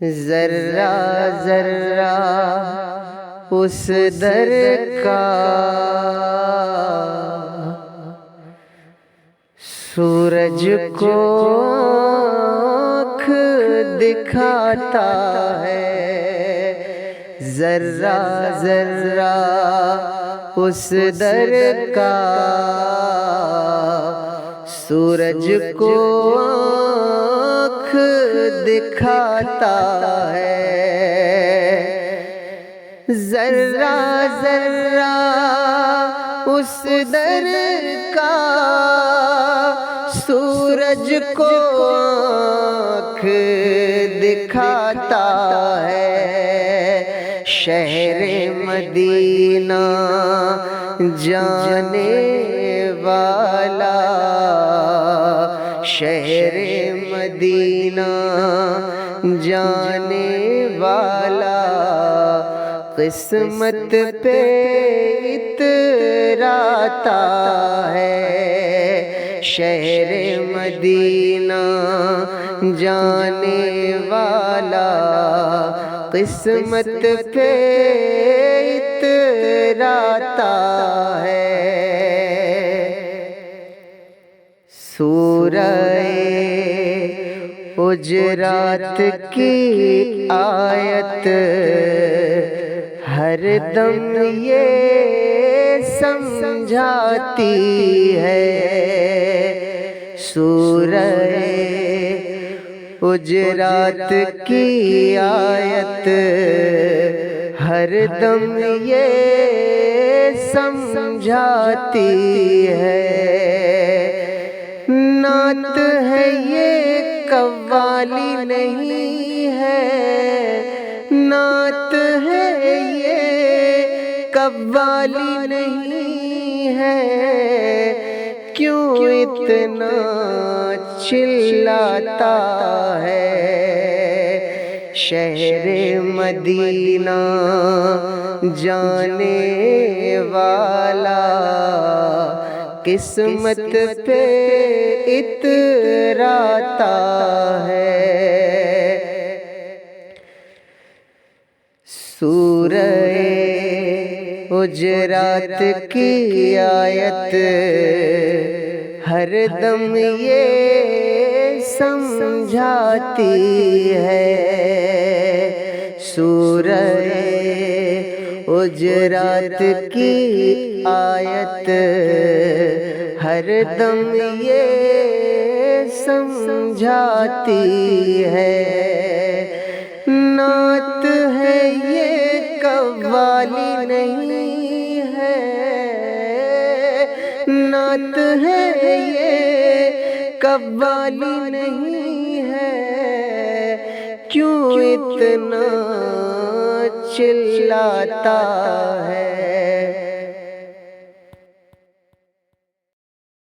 ذرہ ذرہ اس در کا سورج کو آنکھ دکھاتا ہے، ذرہ ذرہ اس در کا سورج کو آنکھ دکھاتا ہے، ذرہ ذرہ اس در کا سورج کو آنکھ دکھاتا ہے، شہر مدینہ جانے والا، شہر مدینہ جانے والا، قسمت پہ اتراتا ہے، شہر مدینہ جانے والا، قسمت پہ اتراتا ہے۔ سورہ حجرات کی آیت ہر دم یہ سمجھاتی ہے، سورہ حجرات کی آیت ہر دم یہ سمجھاتی ہے، نعت ہے یہ قوالی نہیں ہے، نعت ہے یہ قوالی نہیں ہے، کیوں اتنا چلاتا ہے، شہر مدینہ جانے والا، قسمت پہ اتراتا ہے۔ سورہ حجرات کی آیت ہر دم یہ سمجھاتی ہے، سورہ حجرات کی آیت ہر دم یہ سمجھاتی ہے، نعت ہے یہ قوالی نہیں ہے، نعت ہے یہ قوالی نہیں ہے، کیوں اتنا چلاتا ہے۔